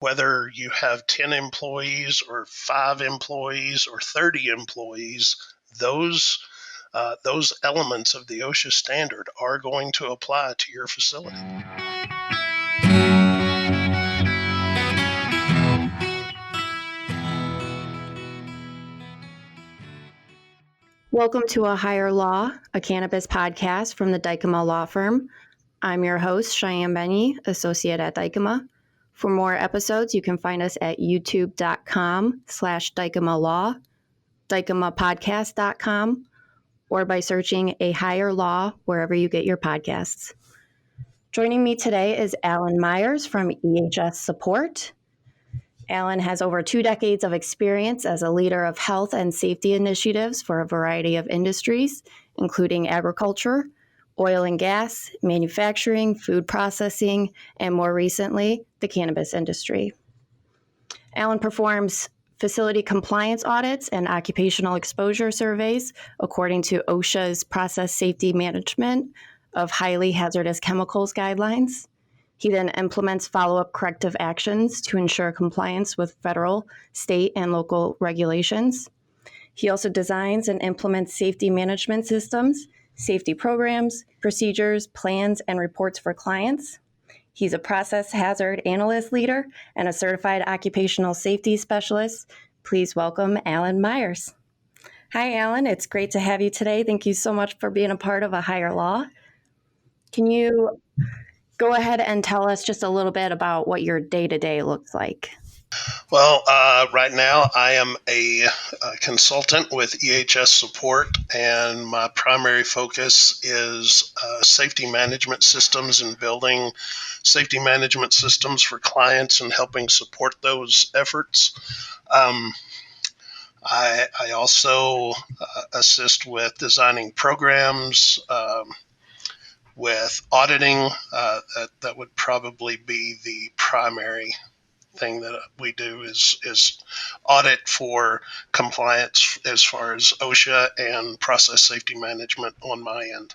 Whether you have 10 employees or 5 employees or 30 employees, those elements of the OSHA standard are going to apply to your facility. Welcome to A Higher Law, a cannabis podcast from the Dykema law firm. I'm your host, Cheyenne Benyi, associate at Dykema. For more episodes, you can find us at youtube.com/Dykema Law, dykemapodcast.com, or by searching A Higher Law wherever you get your podcasts. Joining me today is Allen Mires from EHS Support. Allen has over 2 decades of experience as a leader of health and safety initiatives for a variety of industries, including agriculture, oil and gas, manufacturing, food processing, and more recently, the cannabis industry. Allen performs facility compliance audits and occupational exposure surveys according to OSHA's process safety management of highly hazardous chemicals guidelines. He then implements follow-up corrective actions to ensure compliance with federal, state, and local regulations. He also designs and implements safety management systems, safety programs, procedures, plans, and reports for clients. He's a process hazard analyst leader and a certified occupational safety specialist. Please welcome Allen Mires. Hi, Allen. It's great to have you today. Thank you so much for being a part of A Higher Law. Can you go ahead and tell us just a little bit about what your day-to-day looks like? Well, right now I am a consultant with EHS Support, and my primary focus is safety management systems and building safety management systems for clients and helping support those efforts. I also assist with designing programs, with auditing. That would probably be the primary thing that we do is audit for compliance as far as OSHA and process safety management on my end.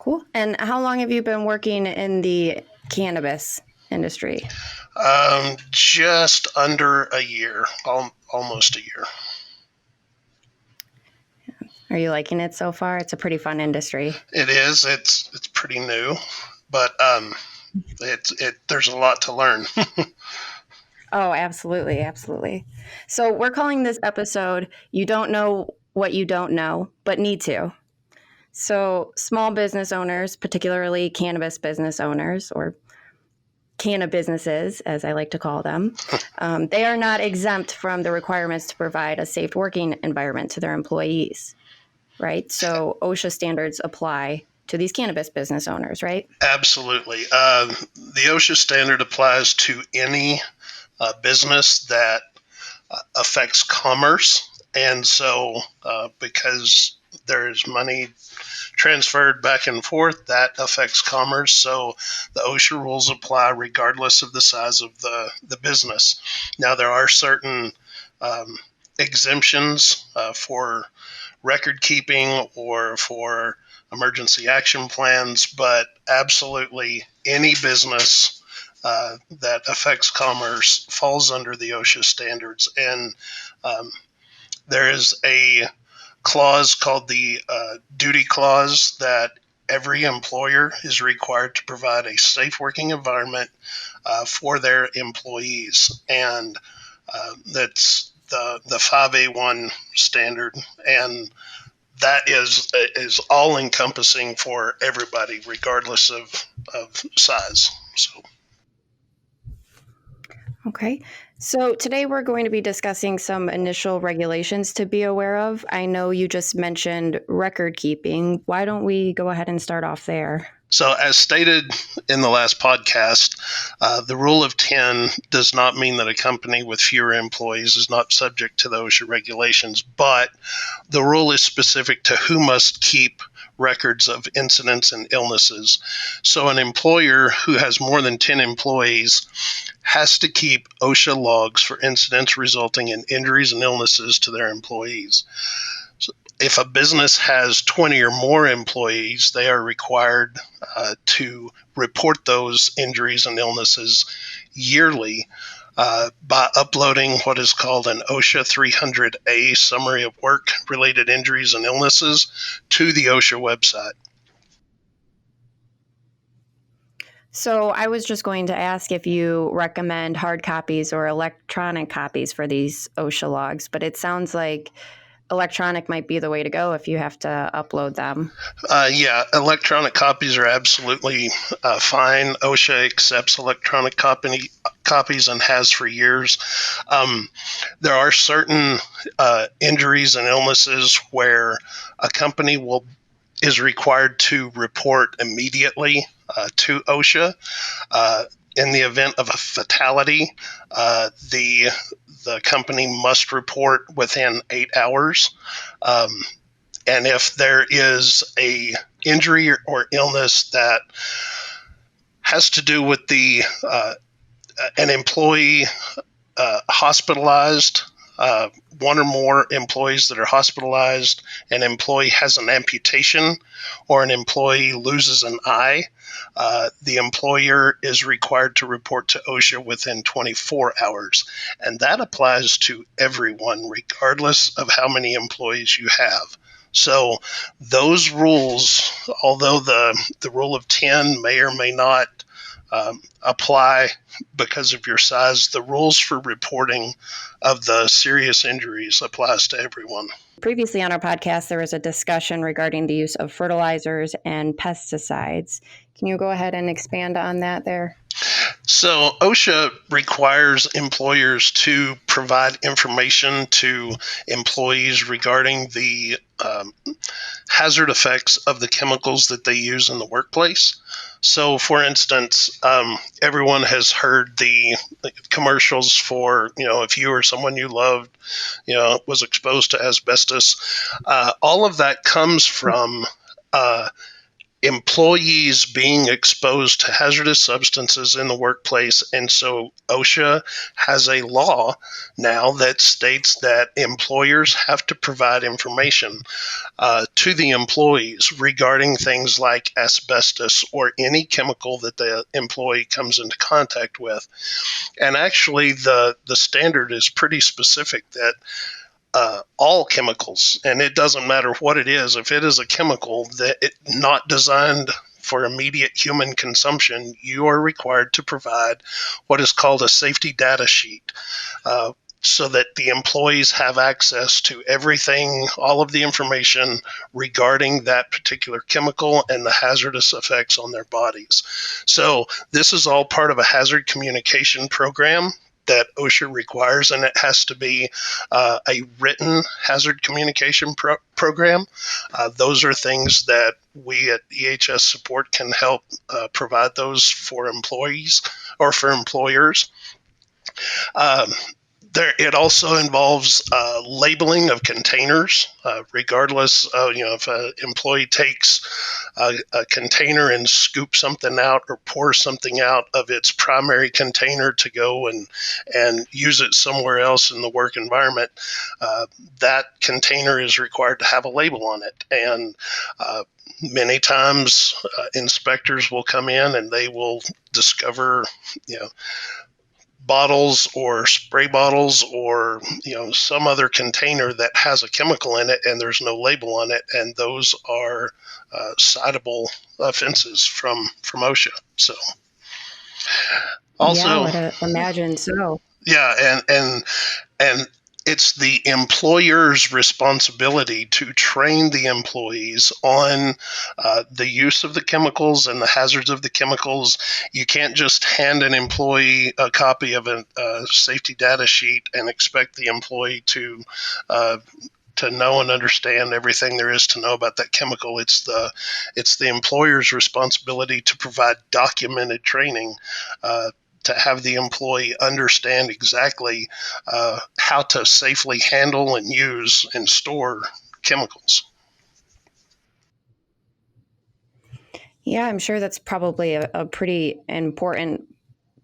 Cool. And how long have you been working in the cannabis industry? Just under a year, almost a year. Are you liking it so far? It's a pretty fun industry. It is. It's pretty new, but there's a lot to learn. Oh, absolutely. Absolutely. So we're calling this episode, You Don't Know What You Don't Know, But Need To. So small business owners, particularly cannabis business owners or canna businesses, as I like to call them, they are not exempt from the requirements to provide a safe working environment to their employees, right? So OSHA standards apply to these cannabis business owners, right? Absolutely. The OSHA standard applies to any business that affects commerce. And so because there's money transferred back and forth, that affects commerce. So the OSHA rules apply regardless of the size of the business. Now, there are certain exemptions for record keeping or for emergency action plans, but absolutely any business that affects commerce falls under the OSHA standards. And there is a clause called the duty clause that every employer is required to provide a safe working environment for their employees. And that's the 5A1 standard. And that is all encompassing for everybody, regardless of size. So. Okay. So today we're going to be discussing some initial regulations to be aware of. I know you just mentioned record keeping. Why don't we go ahead and start off there? So as stated in the last podcast, the rule of 10 does not mean that a company with fewer employees is not subject to the OSHA regulations, but the rule is specific to who must keep records of incidents and illnesses. So an employer who has more than 10 employees has to keep OSHA logs for incidents resulting in injuries and illnesses to their employees. So If a business has 20 or more employees, they are required to report those injuries and illnesses yearly by uploading what is called an OSHA 300A summary of work-related injuries and illnesses to the OSHA website. So I was just going to ask if you recommend hard copies or electronic copies for these OSHA logs, but it sounds like electronic might be the way to go if you have to upload them. Yeah, electronic copies are absolutely fine. OSHA accepts electronic copies and has for years. There are certain injuries and illnesses where a company is required to report immediately to OSHA. In the event of a fatality, the company must report within 8 hours. And if there is a injury or illness that has to do with an employee hospitalized, one or more employees that are hospitalized, an employee has an amputation, or an employee loses an eye, the employer is required to report to OSHA within 24 hours. And that applies to everyone, regardless of how many employees you have. So those rules, although the rule of 10 may or may not apply because of your size, the rules for reporting of the serious injuries applies to everyone. Previously on our podcast, there was a discussion regarding the use of fertilizers and pesticides. Can you go ahead and expand on that there? So OSHA requires employers to provide information to employees regarding the hazard effects of the chemicals that they use in the workplace. So, for instance, everyone has heard the commercials for, if you or someone you loved, was exposed to asbestos. All of that comes from employees being exposed to hazardous substances in the workplace. And so OSHA has a law now that states that employers have to provide information to the employees regarding things like asbestos or any chemical that the employee comes into contact with. And actually, the standard is pretty specific that all chemicals, and it doesn't matter what it is, if it is a chemical that not designed for immediate human consumption, you are required to provide what is called a safety data sheet, so that the employees have access to everything, all of the information regarding that particular chemical and the hazardous effects on their bodies. So this is all part of a hazard communication program that OSHA requires, and it has to be a written hazard communication program. Those are things that we at EHS Support can help provide those for employees or for employers. It also involves labeling of containers, regardless of, if an employee takes a container and scoops something out or pours something out of its primary container to go and use it somewhere else in the work environment, that container is required to have a label on it. And many times inspectors will come in and they will discover, bottles or spray bottles or some other container that has a chemical in it and there's no label on it, and those are citable offenses from OSHA. So also, yeah, I would imagine so. Yeah, and it's the employer's responsibility to train the employees on the use of the chemicals and the hazards of the chemicals. You can't just hand an employee a copy of a safety data sheet and expect the employee to know and understand everything there is to know about that chemical. It's the employer's responsibility to provide documented training to have the employee understand exactly how to safely handle and use and store chemicals. Yeah, I'm sure that's probably a pretty important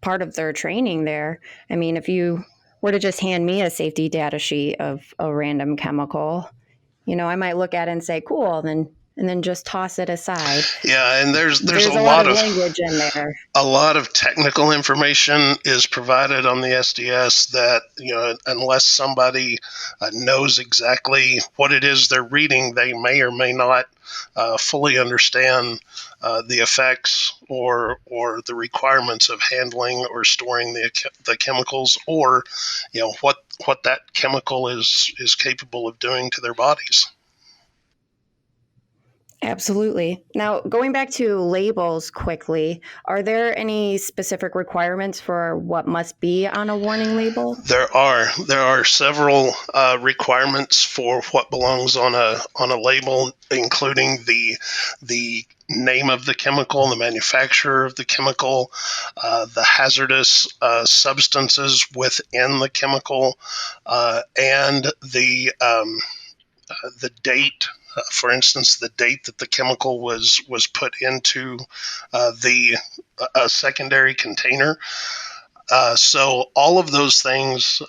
part of their training there. I mean, if you were to just hand me a safety data sheet of a random chemical, I might look at it and say, cool, and then just toss it aside. Yeah, and there's There's a a lot lot of of language in there. a lot of technical information is provided on the SDS that, unless somebody knows exactly what it is they're reading, they may or may not fully understand the effects or the requirements of handling or storing the chemicals, or what that chemical is capable of doing to their bodies. Absolutely. Now, going back to labels quickly, are there any specific requirements for what must be on a warning label? There are several requirements for what belongs on a label, including the name of the chemical, the manufacturer of the chemical, the hazardous substances within the chemical, and the date. For instance, the date that the chemical was put into the secondary container. So all of those things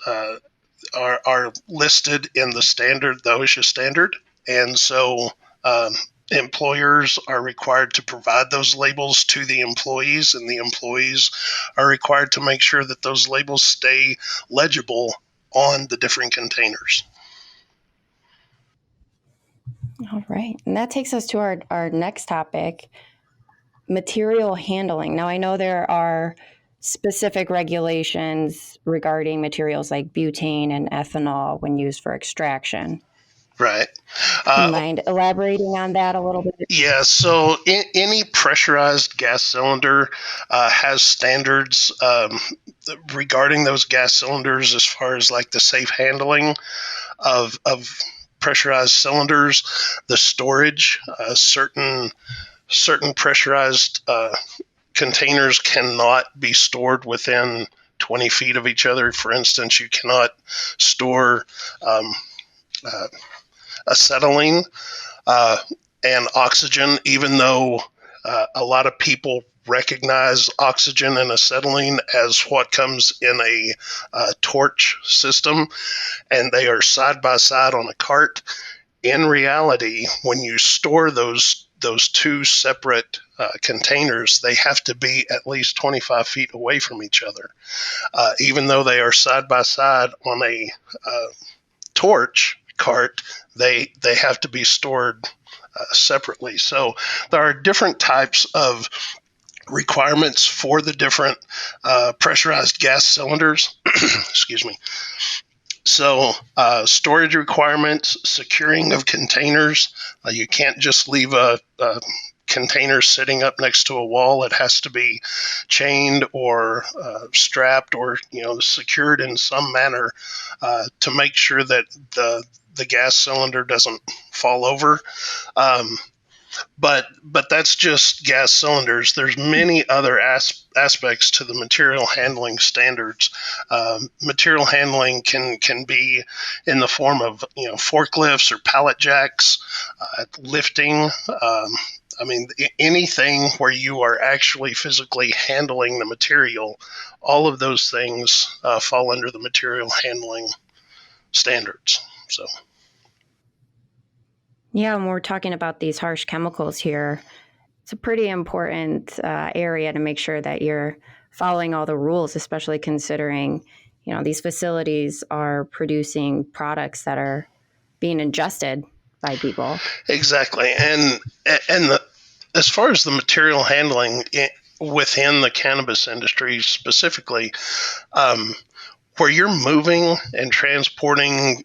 are listed in the OSHA standard, and so employers are required to provide those labels to the employees, and the employees are required to make sure that those labels stay legible on the different containers. All right. And that takes us to our next topic, material handling. Now, I know there are specific regulations regarding materials like butane and ethanol when used for extraction. Right. Do you mind elaborating on that a little bit? Yeah, so any pressurized gas cylinder has standards regarding those gas cylinders, as far as like the safe handling of pressurized cylinders, the storage. Certain pressurized containers cannot be stored within 20 feet of each other. For instance, you cannot store acetylene and oxygen, even though a lot of people recognize oxygen and acetylene as what comes in a torch system, and they are side by side on a cart. In reality, when you store those two separate containers, they have to be at least 25 feet away from each other. Even though they are side by side on a torch cart, they have to be stored separately. So there are different types of requirements for the different pressurized gas cylinders. Excuse me. So storage requirements, securing of containers. You can't just leave a container sitting up next to a wall. It has to be chained or strapped or secured in some manner to make sure that the gas cylinder doesn't fall over. But that's just gas cylinders. There's many other aspects to the material handling standards. Material handling can be in the form of forklifts or pallet jacks, lifting. Anything where you are actually physically handling the material. All of those things fall under the material handling standards. So. Yeah, when we're talking about these harsh chemicals here, it's a pretty important area to make sure that you're following all the rules, especially considering, these facilities are producing products that are being ingested by people. Exactly. And as far as the material handling within the cannabis industry specifically, where you're moving and transporting,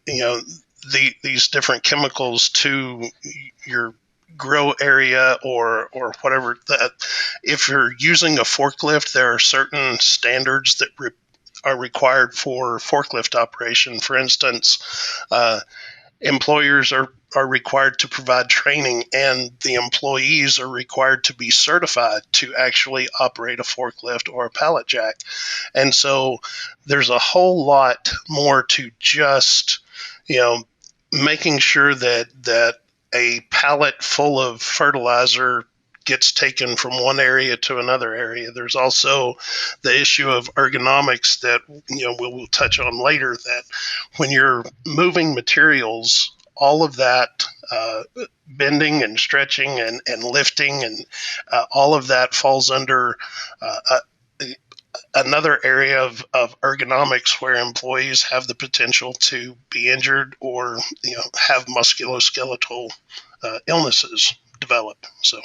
these different chemicals to your grow area or whatever, that if you're using a forklift, there are certain standards that are required for forklift operation. For instance, employers are required to provide training, and the employees are required to be certified to actually operate a forklift or a pallet jack. And so there's a whole lot more to just, making sure that a pallet full of fertilizer gets taken from one area to another area. There's also the issue of ergonomics that we'll touch on later, that when you're moving materials all of that bending and stretching and lifting and all of that falls under another area of ergonomics where employees have the potential to be injured or have musculoskeletal illnesses develop. So.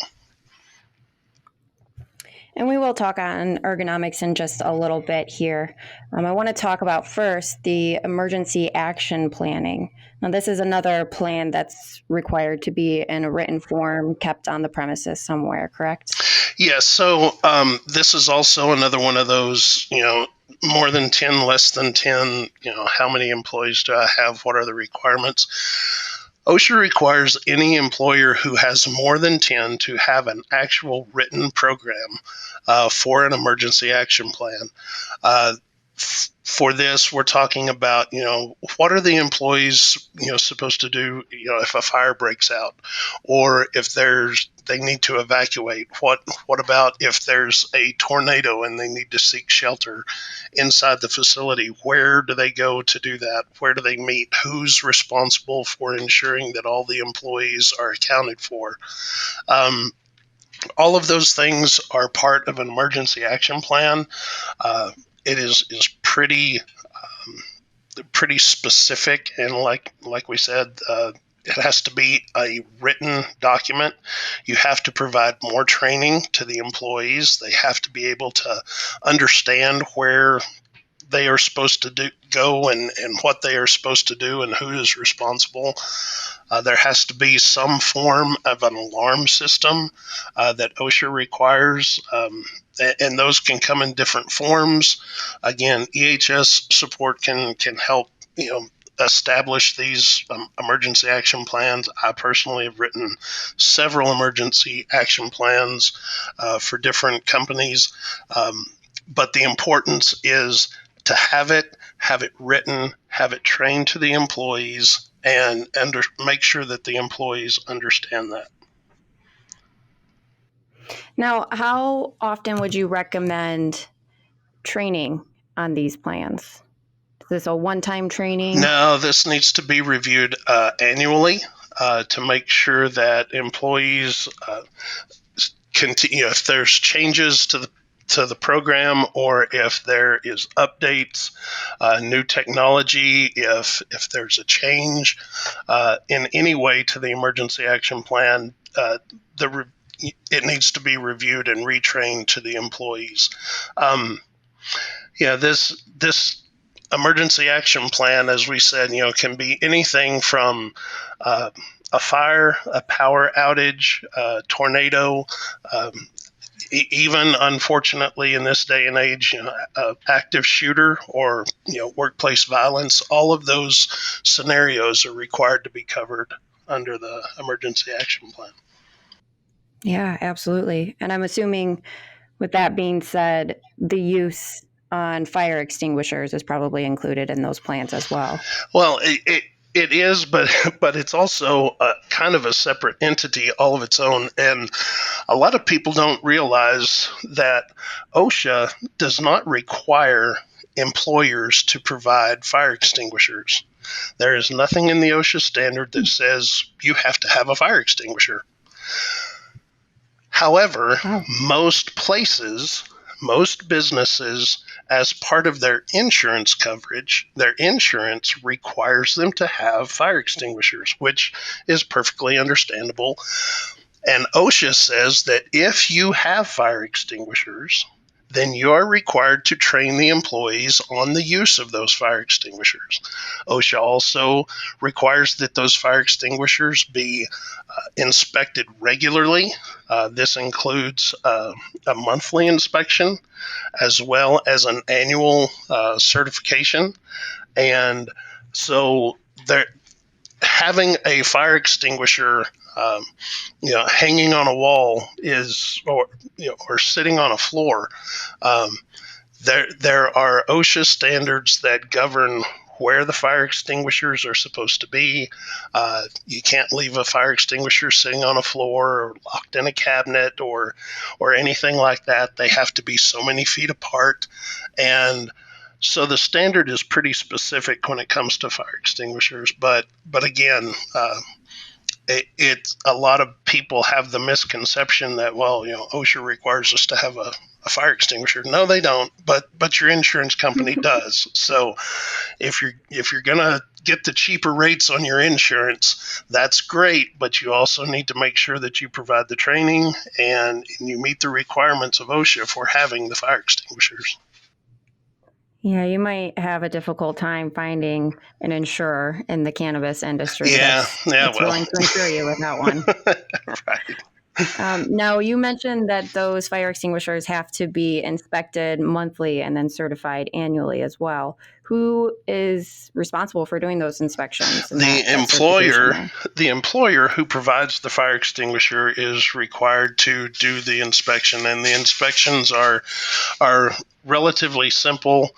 And we will talk on ergonomics in just a little bit here. I want to talk about first the emergency action planning. Now, this is another plan that's required to be in a written form, kept on the premises somewhere, correct? Yes. So this is also another one of those, more than 10, less than 10, how many employees do I have? What are the requirements? OSHA requires any employer who has more than 10 to have an actual written program for an emergency action plan. For this, we're talking about, what are the employees, supposed to do, if a fire breaks out, or if they need to evacuate. What about if there's a tornado and they need to seek shelter inside the facility? Where do they go to do that? Where do they meet? Who's responsible for ensuring that all the employees are accounted for? All of those things are part of an emergency action plan. It is pretty specific, and like we said, it has to be a written document. You have to provide more training to the employees. They have to be able to understand where they are supposed to go and what they are supposed to do and who is responsible. There has to be some form of an alarm system that OSHA requires, and those can come in different forms. Again, EHS support can help establish these emergency action plans. I personally have written several emergency action plans for different companies, but the importance is to have it written, have it trained to the employees, and make sure that the employees understand that. Now, how often would you recommend training on these plans? Is this a one-time training? No, this needs to be reviewed annually to make sure that employees continue. If there's changes to the program, or if there is updates, new technology, if there's a change in any way to the emergency action plan, it needs to be reviewed and retrained to the employees. This emergency action plan, as we said, can be anything from a fire, a power outage, a tornado, even unfortunately in this day and age, active shooter or workplace violence. All of those scenarios are required to be covered under the emergency action plan. Yeah, absolutely. And I'm assuming, with that being said, the use on fire extinguishers is probably included in those plans as well. Well, it is, but it's also kind of a separate entity all of its own. And a lot of people don't realize that OSHA does not require employers to provide fire extinguishers. There is nothing in the OSHA standard that says you have to have a fire extinguisher. However, most places, most businesses, as part of their insurance coverage, their insurance requires them to have fire extinguishers, which is perfectly understandable. And OSHA says that if you have fire extinguishers, then you are required to train the employees on the use of those fire extinguishers. OSHA also requires that those fire extinguishers be inspected regularly. This includes a monthly inspection as well as an annual certification. And so having a fire extinguisher hanging on a wall or sitting on a floor. There are OSHA standards that govern where the fire extinguishers are supposed to be. You can't leave a fire extinguisher sitting on a floor or locked in a cabinet or anything like that. They have to be so many feet apart. And So the standard is pretty specific when it comes to fire extinguishers, but again, it's a lot of people have the misconception that, well, OSHA requires us to have a fire extinguisher. No, they don't, but your insurance company does. So if you're gonna get the cheaper rates on your insurance, that's great, but you also need to make sure that you provide the training and you meet the requirements of OSHA for having the fire extinguishers. Yeah, you might have a difficult time finding an insurer in the cannabis industry Yeah, that's well, willing to insure you with that one. Right. Now, you mentioned that those fire extinguishers have to be inspected monthly and then certified annually as well. Who is responsible for doing those inspections and The that certification employer, there? the employer who provides the fire extinguisher is required to do the inspection, and the inspections are relatively simple,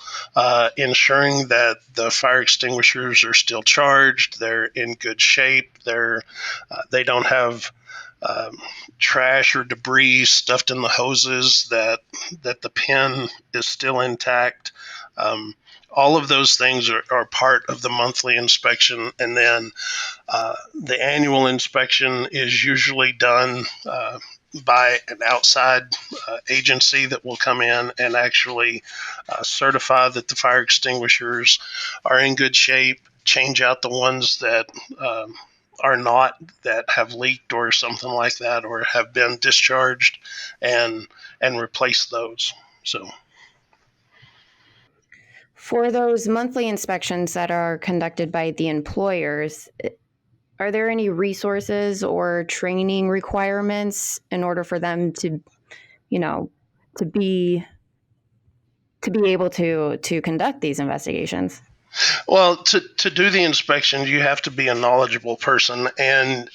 ensuring that the fire extinguishers are still charged, they're in good shape, they don't have trash or debris stuffed in the hoses, that the pin is still intact. All of those things are part of the monthly inspection, and then the annual inspection is usually done by an outside agency that will come in and actually certify that the fire extinguishers are in good shape, change out the ones that are not, that have leaked or something like that, or have been discharged, and replace those. So For those monthly inspections that are conducted by the employers, are there any resources or training requirements in order for them to, to be able to conduct these investigations? well, to do the inspection, you have to be a knowledgeable person, and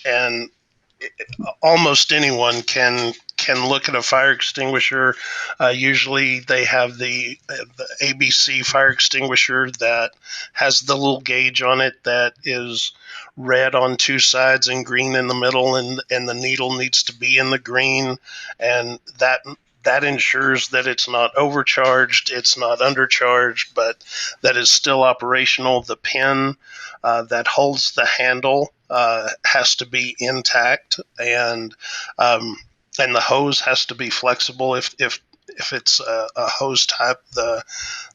almost anyone can look at a fire extinguisher. Usually, they have the ABC fire extinguisher that has the little gauge on it that is red on two sides and green in the middle, and the needle needs to be in the green, and that ensures that it's not overcharged, it's not undercharged, but that is still operational. The pin that holds the handle has to be intact, and the hose has to be flexible. If it's a hose type, the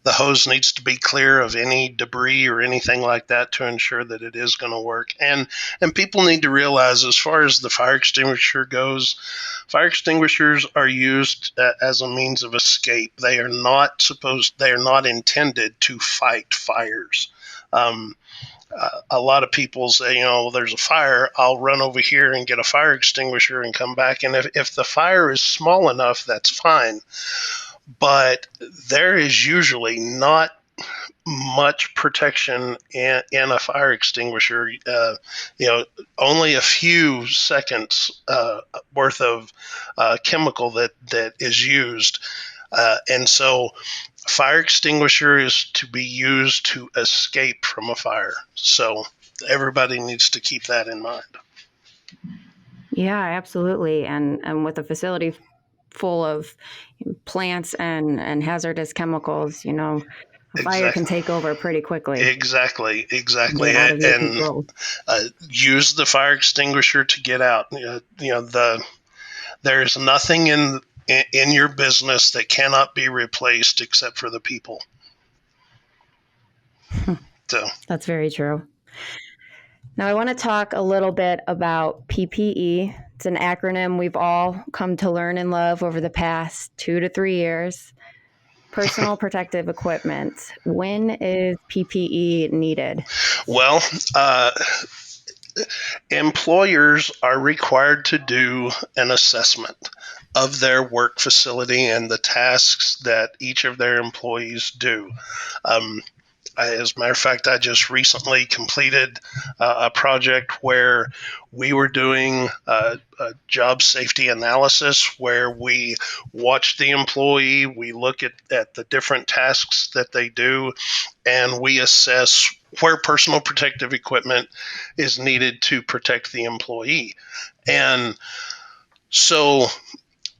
hose needs to be clear of any debris or anything like that to ensure that it is going to work. And people need to realize, as far as the fire extinguisher goes, fire extinguishers are used as a means of escape. They are not intended to fight fires. A lot of people say, there's a fire, I'll run over here and get a fire extinguisher and come back. And if the fire is small enough, that's fine. But there is usually not much protection in a fire extinguisher. Only a few seconds worth of chemical that is used. And so fire extinguisher is to be used to escape from a fire. So everybody needs to keep that in mind. Yeah, absolutely. And with a facility full of plants and hazardous chemicals, a fire can take over pretty quickly. Exactly. Get out of your control. Use the fire extinguisher to get out. There's nothing in your business that cannot be replaced except for the people. So that's very true. Now, I want to talk a little bit about PPE. It's an acronym we've all come to learn and love over the past 2 to 3 years. Personal protective equipment. When is PPE needed? Well, employers are required to do an assessment of their work facility and the tasks that each of their employees do. As a matter of fact, I just recently completed a project where we were doing a job safety analysis, where we watch the employee, we look at the different tasks that they do, and we assess where personal protective equipment is needed to protect the employee. And so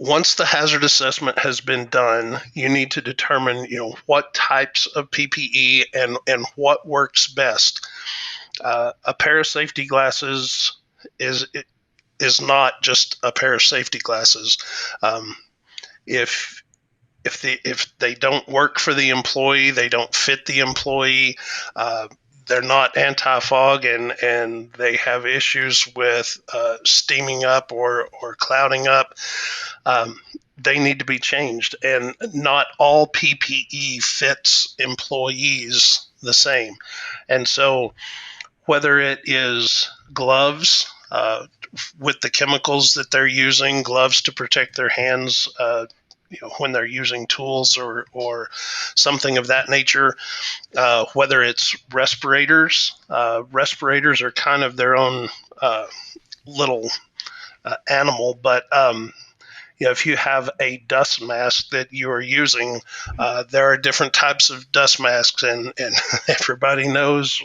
once the hazard assessment has been done, you need to determine, what types of PPE and what works best. A pair of safety glasses is not just a pair of safety glasses. If they don't work for the employee, they don't fit the employee, they're not anti-fog, and they have issues with steaming up or clouding up, they need to be changed. And not all PPE fits employees the same. And so whether it is gloves, with the chemicals that they're using, gloves to protect their hands, when they're using tools or something of that nature, whether it's respirators. Respirators are kind of their own little animal, but if you have a dust mask that you are using, there are different types of dust masks, and everybody knows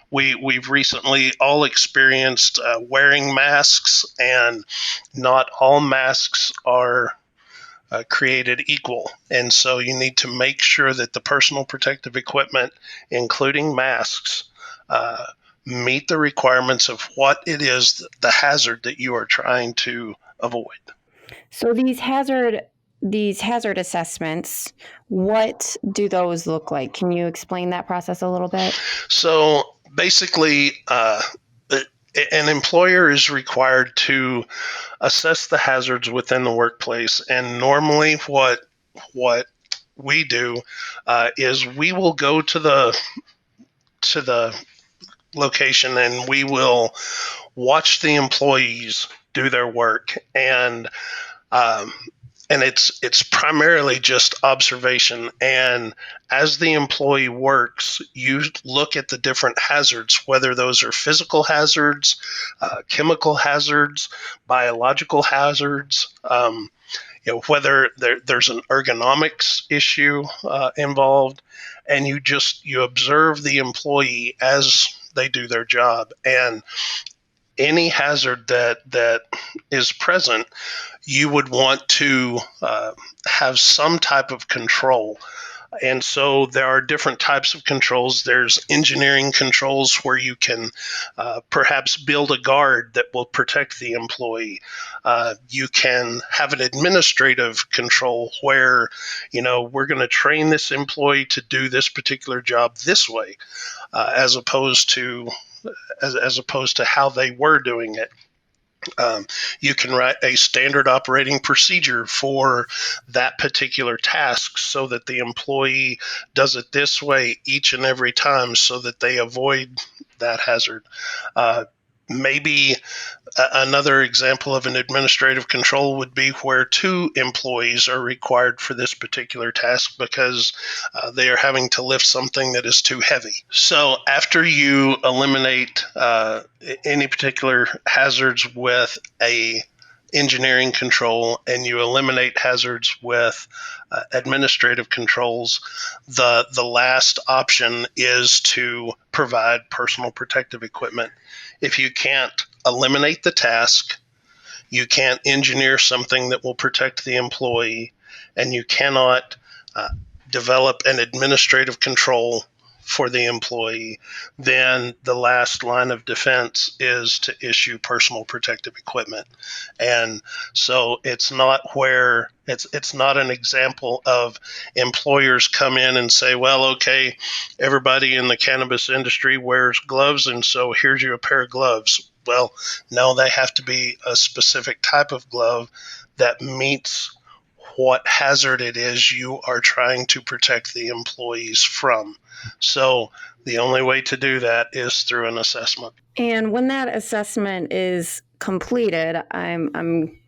we've recently all experienced wearing masks, and not all masks are created equal. And so you need to make sure that the personal protective equipment, including masks, meet the requirements of what it is, the hazard that you are trying to avoid. So these hazard assessments, what do those look like? Can you explain that process a little bit? So basically, an employer is required to assess the hazards within the workplace, and normally what we do is we will go to the location, and we will watch the employees do their work, and it's primarily just observation. And as the employee works, you look at the different hazards, whether those are physical hazards, chemical hazards, biological hazards, whether there's an ergonomics issue involved, and you observe the employee as they do their job. And any hazard that is present, you would want to have some type of control. And so there are different types of controls. There's engineering controls where you can perhaps build a guard that will protect the employee. You can have an administrative control where, we're going to train this employee to do this particular job this way, as opposed to how they were doing it. You can write a standard operating procedure for that particular task so that the employee does it this way each and every time so that they avoid that hazard. Maybe another example of an administrative control would be where 2 employees are required for this particular task because they are having to lift something that is too heavy. So after you eliminate any particular hazards with a engineering control, and you eliminate hazards with administrative controls, the last option is to provide personal protective equipment. If you can't eliminate the task, you can't engineer something that will protect the employee, and you cannot develop an administrative control for the employee, then the last line of defense is to issue personal protective equipment. And so it's not an example of employers come in and say, well, okay, everybody in the cannabis industry wears gloves, and so here's you a pair of gloves. Well, no, they have to be a specific type of glove that meets what hazard it is you are trying to protect the employees from. So the only way to do that is through an assessment. And when that assessment is completed, I'm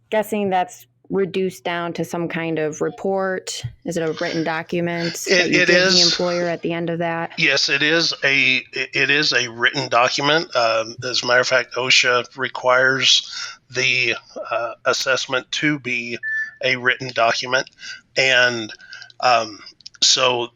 guessing that's reduced down to some kind of report. Is it a written document that you give the employer at the end of that? Yes, it is a written document. As a matter of fact, OSHA requires the assessment to be a written document. And so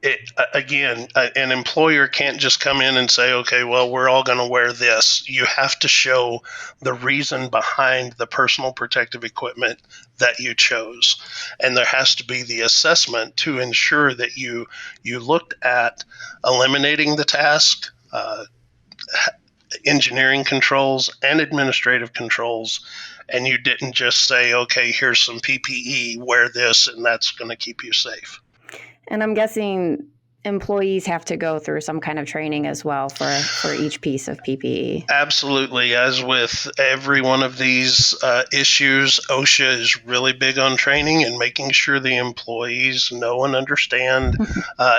An employer can't just come in and say, okay, well, we're all going to wear this. You have to show the reason behind the personal protective equipment that you chose. And there has to be the assessment to ensure that you looked at eliminating the task, engineering controls, and administrative controls. And you didn't just say, okay, here's some PPE, wear this, and that's going to keep you safe. And I'm guessing employees have to go through some kind of training as well for each piece of PPE. Absolutely. As with every one of these issues, OSHA is really big on training and making sure the employees know and understand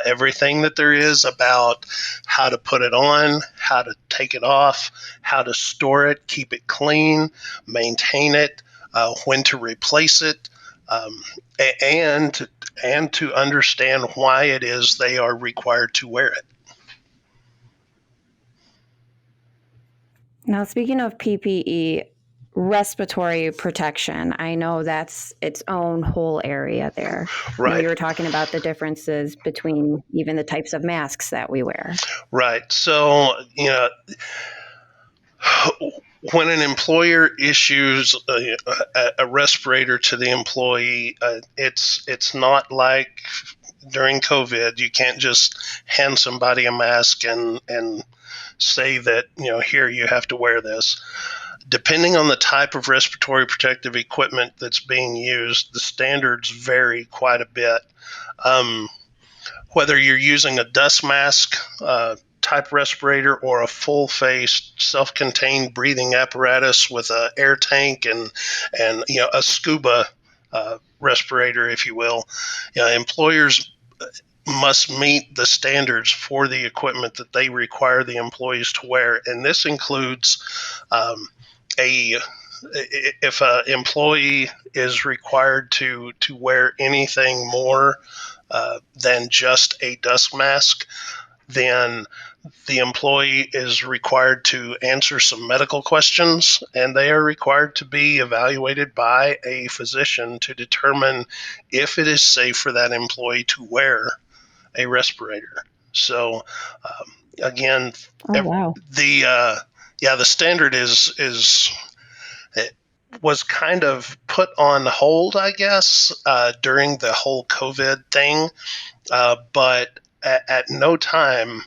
everything that there is about how to put it on, how to take it off, how to store it, keep it clean, maintain it, when to replace it, and to understand why it is they are required to wear it. Now, speaking of PPE, respiratory protection, I know that's its own whole area there. Right. You know, you were talking about the differences between even the types of masks that we wear. Right. So, when an employer issues a respirator to the employee, it's not like during COVID. You can't just hand somebody a mask and say that, here, you have to wear this. Depending on the type of respiratory protective equipment that's being used, the standards vary quite a bit. Whether you're using a dust mask type respirator or a full-face self-contained breathing apparatus with an air tank and a scuba respirator, if you will, employers must meet the standards for the equipment that they require the employees to wear, and this includes if an employee is required to wear anything more than just a dust mask, then the employee is required to answer some medical questions, and they are required to be evaluated by a physician to determine if it is safe for that employee to wear a respirator. So, again, the standard was kind of put on hold, I guess, during the whole COVID thing, but at no time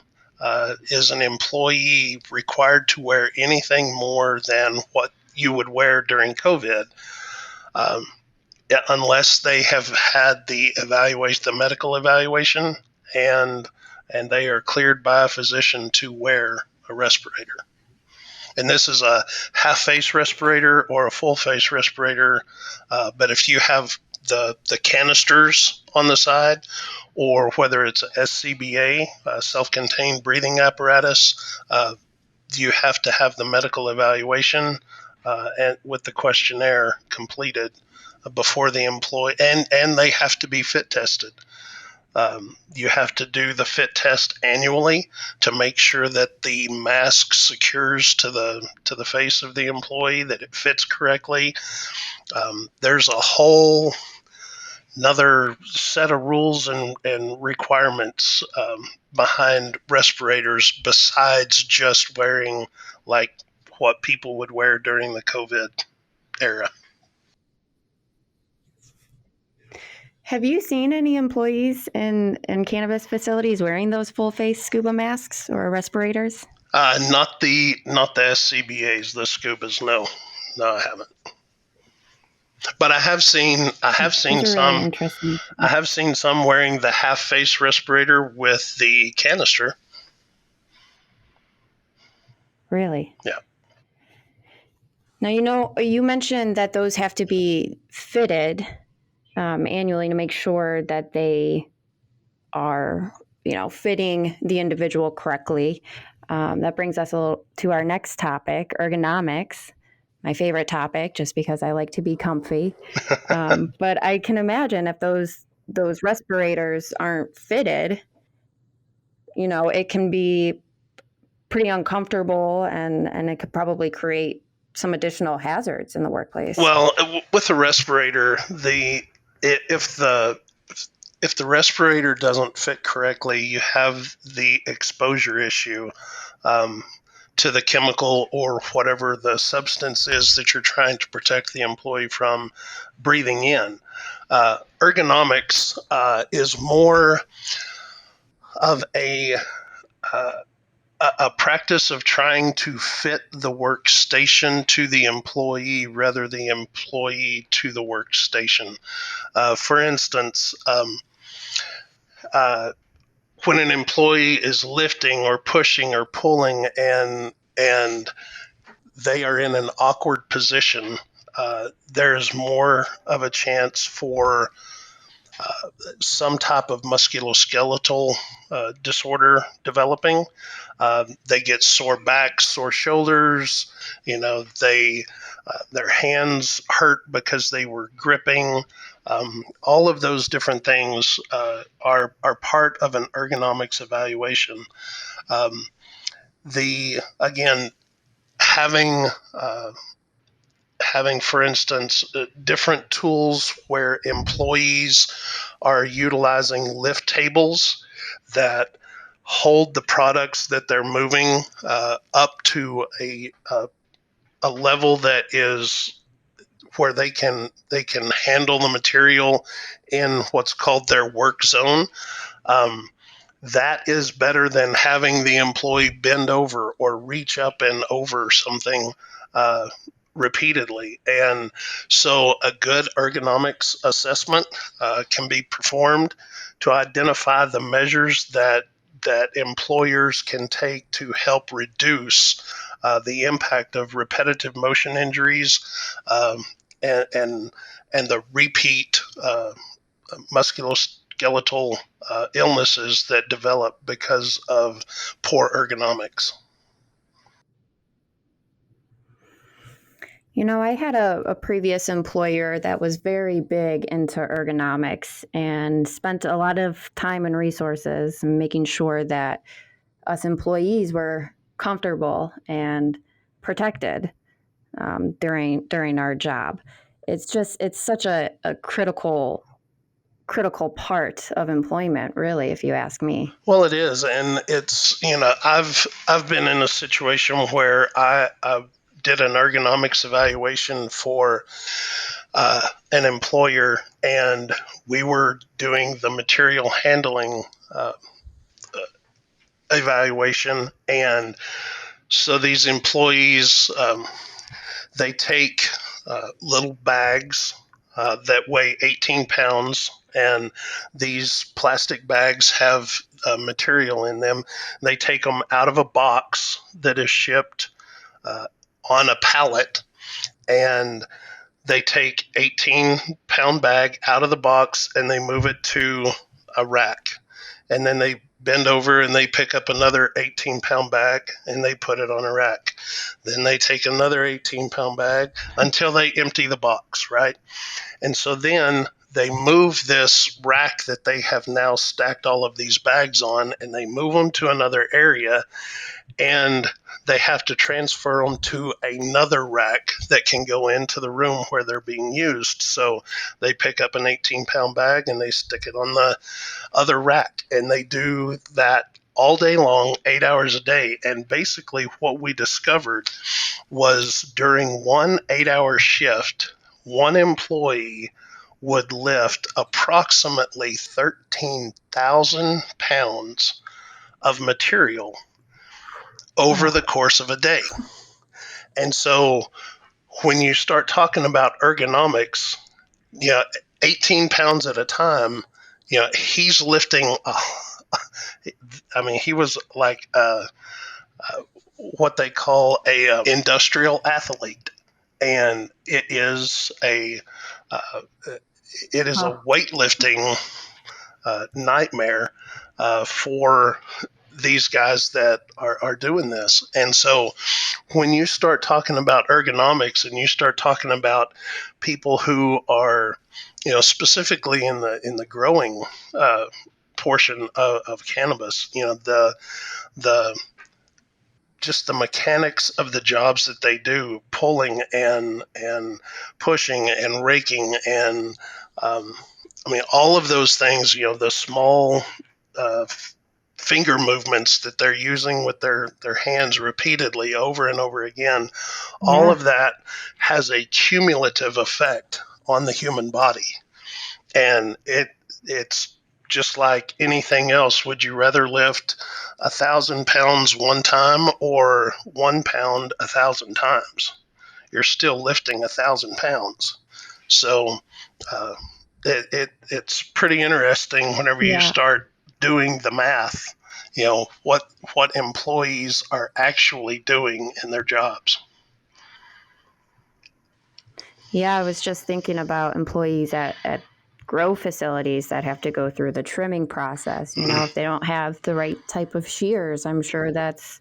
is an employee required to wear anything more than what you would wear during COVID, unless they have had the medical evaluation, and they are cleared by a physician to wear a respirator. And this is a half-face respirator or a full-face respirator, but if you have the canisters on the side, or whether it's a SCBA, self-contained breathing apparatus, you have to have the medical evaluation and with the questionnaire completed before the employee, and they have to be fit tested. You have to do the fit test annually to make sure that the mask secures to the face of the employee, that it fits correctly. There's a whole another set of rules and requirements behind respirators besides just wearing like what people would wear during the COVID era. Have you seen any employees in cannabis facilities wearing those full-face scuba masks or respirators? Not the SCBAs, the scubas. No, I haven't. But I have seen some. Really, I have seen some wearing the half-face respirator with the canister. Really? Yeah. Now, you mentioned that those have to be fitted annually to make sure that they are, fitting the individual correctly. That brings us to our next topic, ergonomics. My favorite topic, just because I like to be comfy. But I can imagine if those respirators aren't fitted, it can be pretty uncomfortable, and it could probably create some additional hazards in the workplace. Well, with a respirator, if if the respirator doesn't fit correctly, you have the exposure issue to the chemical or whatever the substance is that you're trying to protect the employee from breathing in. Ergonomics is more of uh, a practice of trying to fit the workstation to the employee rather than the employee to the workstation. For instance, when an employee is lifting or pushing or pulling and they are in an awkward position, there's more of a chance for some type of musculoskeletal disorder developing. They get sore backs, sore shoulders. They their hands hurt because they were gripping. All of those different things are part of an ergonomics evaluation. The again having having, for instance, different tools where employees are utilizing lift tables that hold the products that they're moving up to a level that is where they can handle the material in what's called their work zone. That is better than having the employee bend over or reach up and over something repeatedly. And so a good ergonomics assessment can be performed to identify the measures that employers can take to help reduce the impact of repetitive motion injuries and the repeat musculoskeletal illnesses that develop because of poor ergonomics. I had a previous employer that was very big into ergonomics and spent a lot of time and resources making sure that us employees were comfortable and protected during our job. It's such a critical part of employment, really, if you ask me. Well, it is, and it's I've been in a situation where I did an ergonomics evaluation for an employer, and we were doing the material handling evaluation, and so these employees they take little bags that weigh 18 pounds, and these plastic bags have material in them. They take them out of a box that is shipped on a pallet, and they take 18-pound bag out of the box and they move it to a rack. And then they bend over and they pick up another 18-pound bag and they put it on a rack. Then they take another 18-pound bag until they empty the box, right? And so then they move this rack that they have now stacked all of these bags on, and they move them to another area, and they have to transfer them to another rack that can go into the room where they're being used. So they pick up an 18-pound bag and they stick it on the other rack, and they do that all day long, 8 hours a day. And basically what we discovered was during one 8-hour shift, one employee would lift approximately 13,000 pounds of material over the course of a day. And so when you start talking about ergonomics, 18 pounds at a time, he's lifting, he was like what they call a industrial athlete. And it is a weightlifting nightmare for these guys that are doing this. And so when you start talking about ergonomics and you start talking about people who are, specifically in the growing portion of cannabis, the just the mechanics of the jobs that they do, pulling and pushing and raking and I mean, all of those things, the small finger movements that they're using with their hands repeatedly over and over again, all Yeah. of that has a cumulative effect on the human body. And it's just like anything else. Would you rather lift 1,000 pounds one time or 1 pound 1,000 times? You're still lifting 1,000 pounds. So uh, it's pretty interesting whenever you Yeah. start doing the math. What employees are actually doing in their jobs. Yeah, I was just thinking about employees at grow facilities that have to go through the trimming process. If they don't have the right type of shears, I'm sure that's,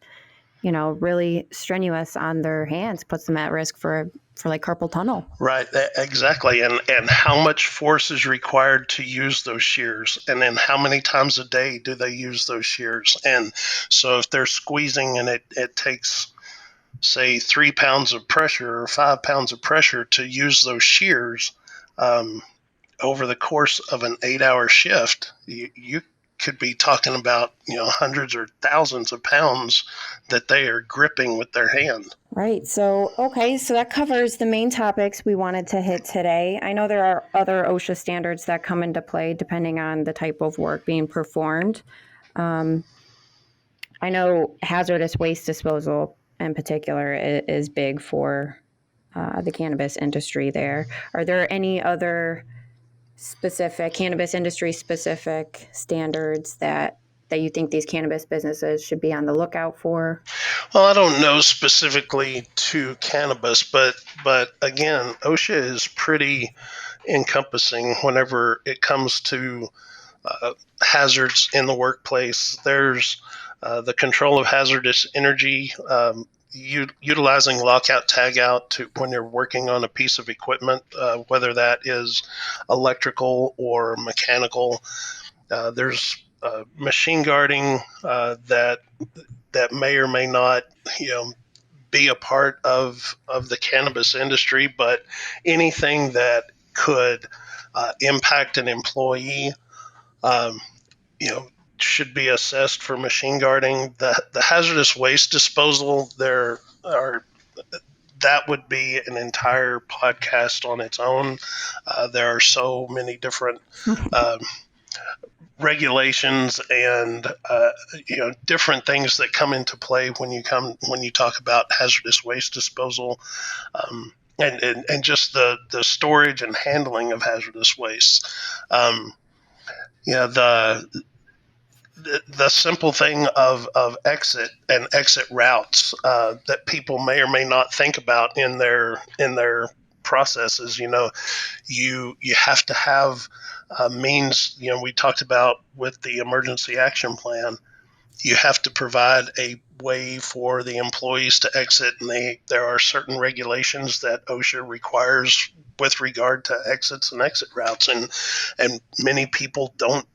really strenuous on their hands, puts them at risk for like carpal tunnel. Right, exactly. And how much force is required to use those shears? And then how many times a day do they use those shears? And so if they're squeezing and it takes, say, 3 pounds of pressure or 5 pounds of pressure to use those shears, over the course of an 8-hour shift, you could be talking about, hundreds or thousands of pounds that they are gripping with their hand. Right. So, okay. So that covers the main topics we wanted to hit today. I know there are other OSHA standards that come into play depending on the type of work being performed. I know hazardous waste disposal in particular is big for the cannabis industry there. Are there any other specific cannabis industry specific standards that you think these cannabis businesses should be on the lookout for? Well, I don't know specifically to cannabis, but again, OSHA is pretty encompassing whenever it comes to hazards in the workplace. There's the control of hazardous energy, utilizing lockout tagout to when you're working on a piece of equipment, whether that is electrical or mechanical. There's machine guarding that may or may not, be a part of the cannabis industry, but anything that could impact an employee, um, you know, should be assessed for machine guarding. The hazardous waste disposal, there are that would be an entire podcast on its own. There are so many different regulations and different things that come into play when you talk about hazardous waste disposal, and just the storage and handling of hazardous waste. The simple thing of exit and exit routes that people may or may not think about in their processes. You have to have means. We talked about with the emergency action plan. You have to provide a way for the employees to exit, and there are certain regulations that OSHA requires with regard to exits and exit routes, and many people don't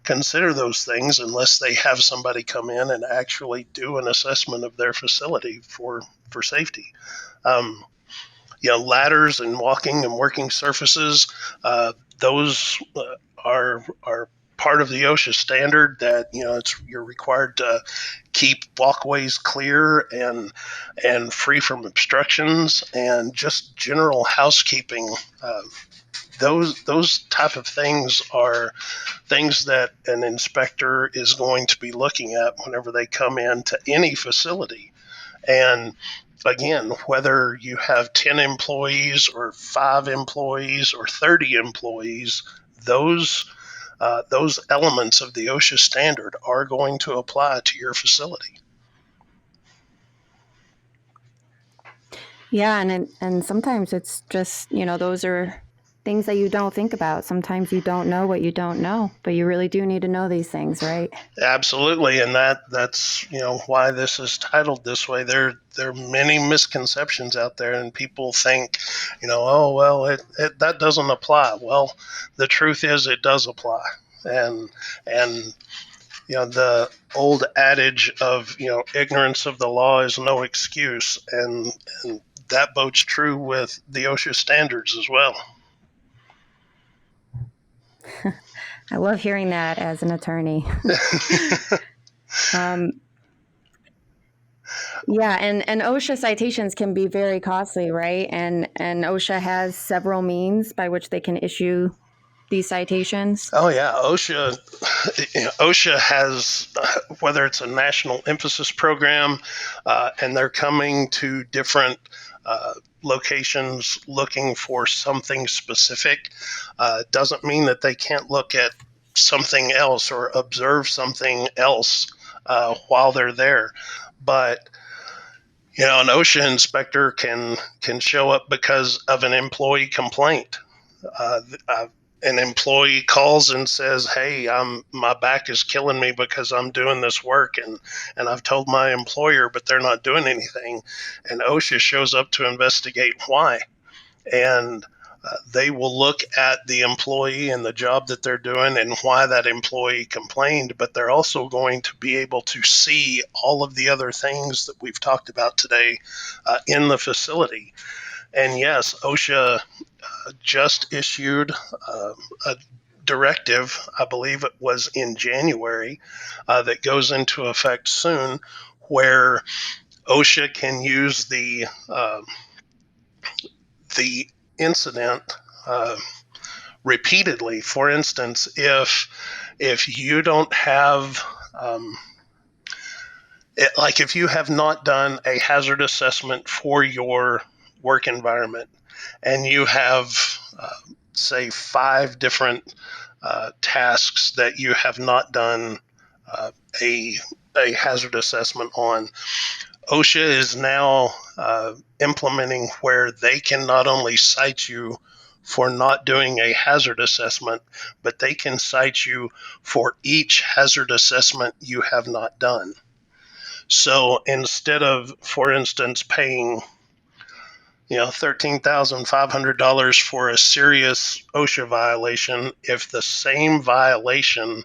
consider those things unless they have somebody come in and actually do an assessment of their facility for safety. Ladders and walking and working surfaces, those are part of the OSHA standard that you're required to keep walkways clear and free from obstructions, and just general housekeeping. Those type of things are things that an inspector is going to be looking at whenever they come into any facility. And again, whether you have 10 employees or 5 employees or 30 employees, those elements of the OSHA standard are going to apply to your facility. Yeah, and sometimes it's just, those are things that you don't think about. Sometimes you don't know what you don't know, but you really do need to know these things, right? Absolutely, and that's why this is titled this way. There are many misconceptions out there, and people think, oh well, that doesn't apply. Well, the truth is, it does apply, and the old adage of ignorance of the law is no excuse, and that bodes true with the OSHA standards as well. I love hearing that as an attorney. Yeah, and OSHA citations can be very costly, right? And OSHA has several means by which they can issue these citations. Oh yeah, OSHA has whether it's a national emphasis program, and they're coming to different locations looking for something specific. Doesn't mean that they can't look at something else or observe something else while they're there, but an OSHA inspector can show up because of an employee complaint. Uh, an employee calls and says, "Hey, my back is killing me because I'm doing this work, and I've told my employer, but they're not doing anything." And OSHA shows up to investigate why, and they will look at the employee and the job that they're doing and why that employee complained, but they're also going to be able to see all of the other things that we've talked about today in the facility. And yes, OSHA just issued a directive, I believe it was in January, that goes into effect soon, where OSHA can use the incident repeatedly. For instance, if you don't have if you have not done a hazard assessment for your work environment, and you have say 5 different tasks that you have not done a hazard assessment on, OSHA is now implementing where they can not only cite you for not doing a hazard assessment, but they can cite you for each hazard assessment you have not done. So instead of, for instance, paying $13,500 for a serious OSHA violation, if the same violation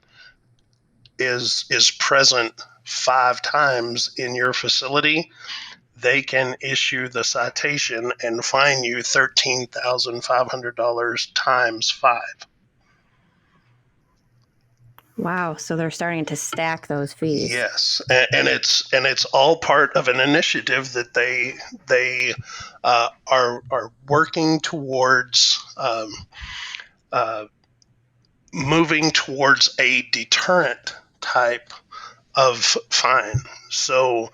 is present 5 times in your facility, they can issue the citation and fine you $13,500 times 5. Wow, so they're starting to stack those fees. Yes, and it's all part of an initiative that they are working towards, moving towards a deterrent type of fine. So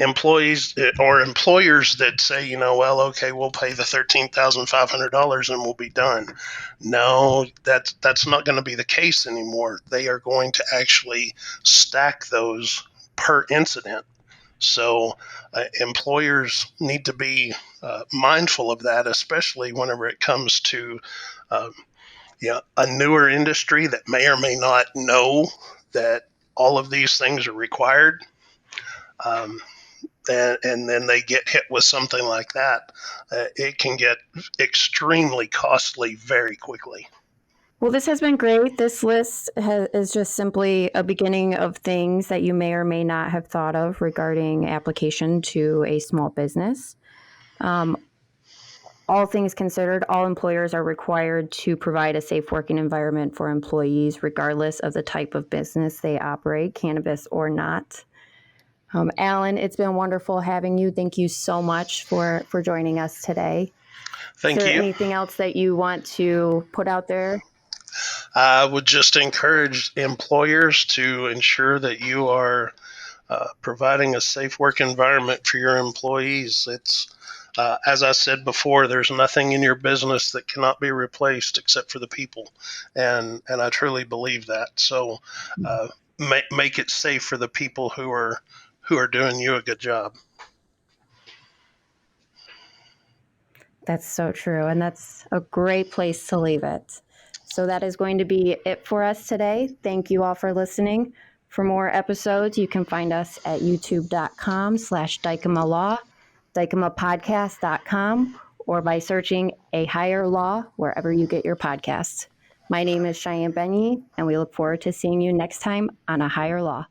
employees or employers that say, well, okay, we'll pay the $13,500 and we'll be done. No, that's not going to be the case anymore. They are going to actually stack those per incident. So employers need to be mindful of that, especially whenever it comes to a newer industry that may or may not know that all of these things are required. And then they get hit with something like that, it can get extremely costly very quickly. Well, this has been great. This list is just simply a beginning of things that you may or may not have thought of regarding application to a small business. All things considered, all employers are required to provide a safe working environment for employees, regardless of the type of business they operate, cannabis or not. Allen, it's been wonderful having you. Thank you so much for joining us today. Thank you. Is there anything else that you want to put out there? I would just encourage employers to ensure that you are providing a safe work environment for your employees. It's as I said before, there's nothing in your business that cannot be replaced except for the people, and I truly believe that. So make it safe for the people who are doing you a good job. That's so true, and that's a great place to leave it. So that is going to be it for us today. Thank you all for listening. For more episodes, you can find us at youtube.com/Dykema Law, dykemapodcast.com, or by searching A Higher Law wherever you get your podcasts. My name is Cheyenne Benyi, and we look forward to seeing you next time on A Higher Law.